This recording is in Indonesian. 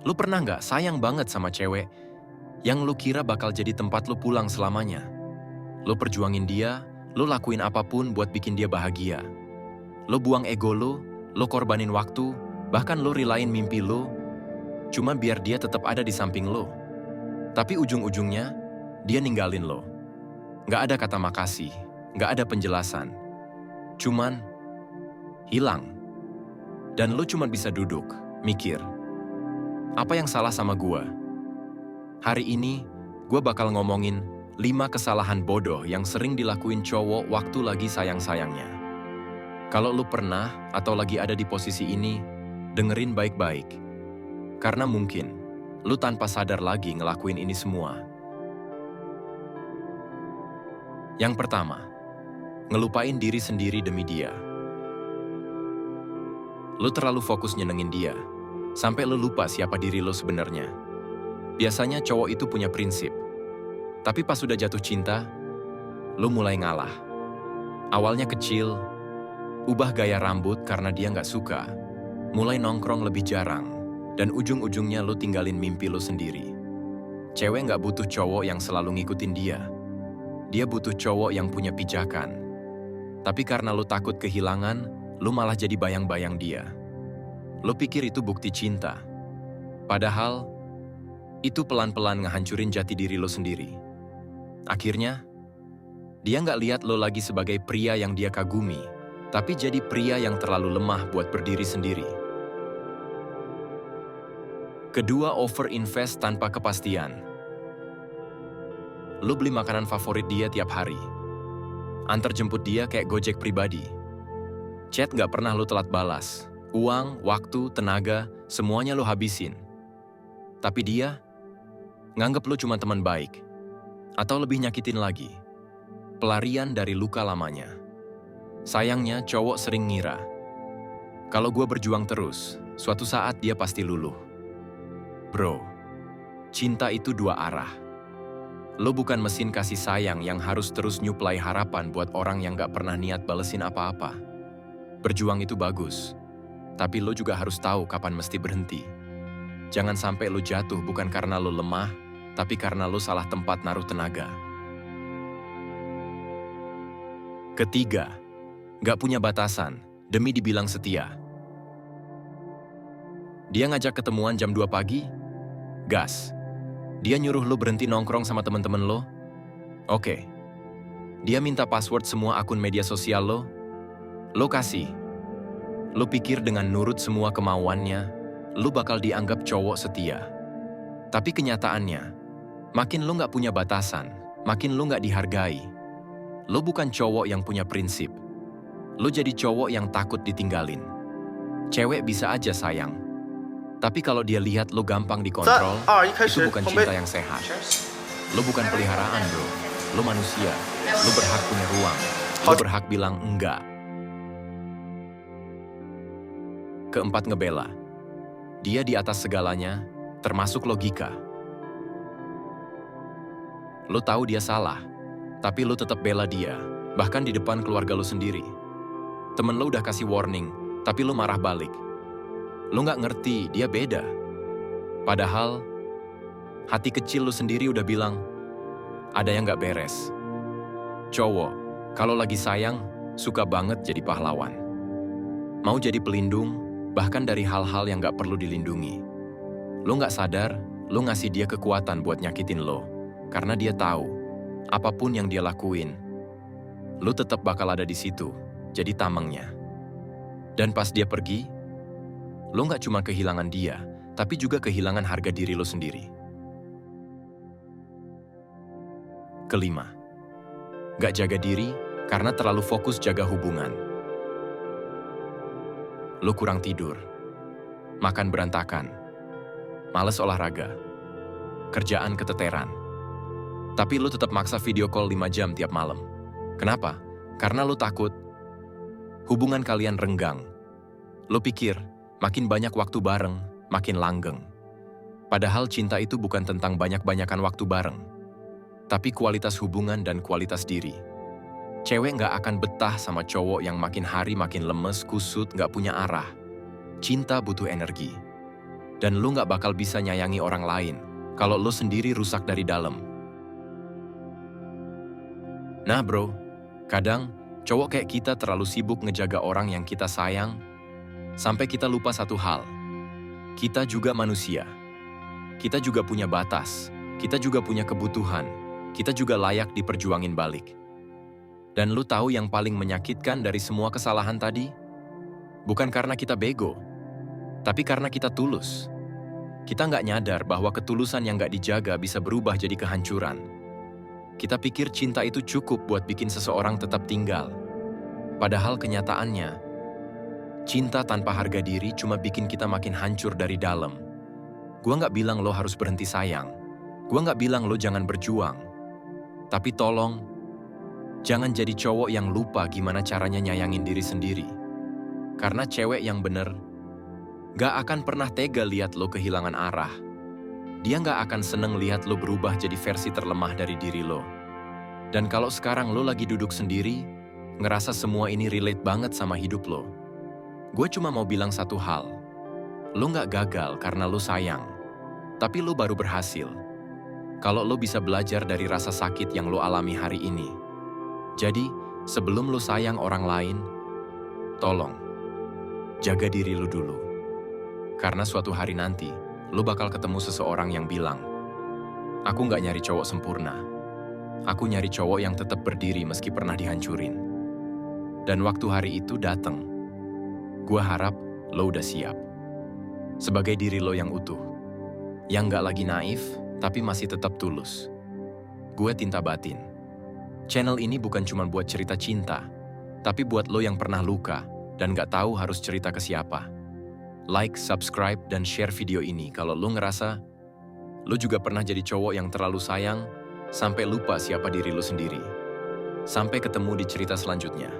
Lu pernah nggak sayang banget sama cewek yang lu kira bakal jadi tempat lu pulang selamanya? Lu perjuangin dia, lu lakuin apapun buat bikin dia bahagia. Lu buang ego lu korbanin waktu, bahkan lu relain mimpi lu, cuma biar dia tetap ada di samping lu. Tapi ujung-ujungnya, dia ninggalin lo. Nggak ada kata makasih, nggak ada penjelasan. Cuman, hilang. Dan lu cuma bisa duduk, mikir. Apa yang salah sama gua? Hari ini, gua bakal ngomongin 5 kesalahan bodoh yang sering dilakuin cowok waktu lagi sayang-sayangnya. Kalau lu pernah atau lagi ada di posisi ini, dengerin baik-baik. Karena mungkin, lu tanpa sadar lagi ngelakuin ini semua. Yang pertama, ngelupain diri sendiri demi dia. Lu terlalu fokus nyenengin dia, sampai lu lupa siapa diri lu sebenarnya. Biasanya cowok itu punya prinsip. Tapi pas sudah jatuh cinta, lu mulai ngalah. Awalnya kecil, ubah gaya rambut karena dia nggak suka, mulai nongkrong lebih jarang, dan ujung-ujungnya lu tinggalin mimpi lu sendiri. Cewek nggak butuh cowok yang selalu ngikutin dia. Dia butuh cowok yang punya pijakan. Tapi karena lu takut kehilangan, lu malah jadi bayang-bayang dia. Lu pikir itu bukti cinta. Padahal, itu pelan-pelan ngehancurin jati diri lu sendiri. Akhirnya, dia nggak lihat lo lagi sebagai pria yang dia kagumi, tapi jadi pria yang terlalu lemah buat berdiri sendiri. Kedua, overinvest tanpa kepastian. Lo beli makanan favorit dia tiap hari. Antar jemput dia kayak Gojek pribadi. Chat nggak pernah lo telat balas. Uang, waktu, tenaga, semuanya lo habisin. Tapi dia nganggep lo cuma teman baik. Atau lebih nyakitin lagi, pelarian dari luka lamanya. Sayangnya cowok sering ngira, kalau gue berjuang terus, suatu saat dia pasti luluh. Bro, cinta itu dua arah. Lo bukan mesin kasih sayang yang harus terus nyuplai harapan buat orang yang gak pernah niat balesin apa-apa. Berjuang itu bagus, tapi lo juga harus tahu kapan mesti berhenti. Jangan sampai lo jatuh bukan karena lo lemah, tapi karena lo salah tempat naruh tenaga. Ketiga, gak punya batasan, demi dibilang setia. Dia ngajak ketemuan jam 2 pagi, gas. Dia nyuruh lo berhenti nongkrong sama temen-temen lo, oke. Dia minta password semua akun media sosial lo kasih. Lo pikir dengan nurut semua kemauannya, lo bakal dianggap cowok setia. Tapi kenyataannya, makin lo nggak punya batasan, makin lo nggak dihargai. Lo bukan cowok yang punya prinsip. Lo jadi cowok yang takut ditinggalin. Cewek bisa aja sayang. Tapi kalau dia lihat lo gampang dikontrol, itu bukan cinta yang sehat. Lo bukan peliharaan, bro. Lo manusia. Lo berhak punya ruang. Lo berhak bilang enggak. Keempat, ngebela. Dia di atas segalanya, termasuk logika. Lo tahu dia salah, tapi lo tetap bela dia, bahkan di depan keluarga lo sendiri. Temen lo udah kasih warning, tapi lo marah balik. Lo nggak ngerti, dia beda. Padahal, hati kecil lo sendiri udah bilang, ada yang nggak beres. Cowok, kalau lagi sayang, suka banget jadi pahlawan. Mau jadi pelindung, bahkan dari hal-hal yang nggak perlu dilindungi. Lo nggak sadar, lo ngasih dia kekuatan buat nyakitin lo. Karena dia tahu, apapun yang dia lakuin, lo tetap bakal ada di situ, jadi tamengnya. Dan pas dia pergi, lo nggak cuma kehilangan dia, tapi juga kehilangan harga diri lo sendiri. Kelima, nggak jaga diri karena terlalu fokus jaga hubungan. Lo kurang tidur, makan berantakan, males olahraga, kerjaan keteteran. Tapi lo tetap maksa video call 5 jam tiap malam. Kenapa? Karena lo takut hubungan kalian renggang. Lo pikir, makin banyak waktu bareng, makin langgeng. Padahal cinta itu bukan tentang banyak-banyakan waktu bareng, tapi kualitas hubungan dan kualitas diri. Cewek nggak akan betah sama cowok yang makin hari makin lemes, kusut, nggak punya arah. Cinta butuh energi. Dan lu nggak bakal bisa nyayangi orang lain kalau lu sendiri rusak dari dalam. Nah bro, kadang cowok kayak kita terlalu sibuk ngejaga orang yang kita sayang, sampai kita lupa satu hal. Kita juga manusia. Kita juga punya batas. Kita juga punya kebutuhan. Kita juga layak diperjuangin balik. Dan lu tahu yang paling menyakitkan dari semua kesalahan tadi? Bukan karena kita bego, tapi karena kita tulus. Kita nggak nyadar bahwa ketulusan yang nggak dijaga bisa berubah jadi kehancuran. Kita pikir cinta itu cukup buat bikin seseorang tetap tinggal. Padahal kenyataannya, cinta tanpa harga diri cuma bikin kita makin hancur dari dalam. Gua nggak bilang lo harus berhenti sayang. Gua nggak bilang lo jangan berjuang. Tapi tolong, jangan jadi cowok yang lupa gimana caranya nyayangin diri sendiri. Karena cewek yang bener gak akan pernah tega lihat lo kehilangan arah. Dia gak akan seneng lihat lo berubah jadi versi terlemah dari diri lo. Dan kalau sekarang lo lagi duduk sendiri, ngerasa semua ini relate banget sama hidup lo, gue cuma mau bilang satu hal. Lo gak gagal karena lo sayang, tapi lo baru berhasil kalau lo bisa belajar dari rasa sakit yang lo alami hari ini. Jadi, sebelum lo sayang orang lain, tolong, jaga diri lo dulu. Karena suatu hari nanti, lo bakal ketemu seseorang yang bilang, aku nggak nyari cowok sempurna. Aku nyari cowok yang tetap berdiri meski pernah dihancurin. Dan waktu hari itu datang, gue harap lo udah siap. Sebagai diri lo yang utuh, yang nggak lagi naif, tapi masih tetap tulus. Gue Tinta Batin. Channel ini bukan cuma buat cerita cinta, tapi buat lo yang pernah luka dan nggak tahu harus cerita ke siapa. Like, subscribe, dan share video ini kalau lo ngerasa lo juga pernah jadi cowok yang terlalu sayang sampai lupa siapa diri lo sendiri. Sampai ketemu di cerita selanjutnya.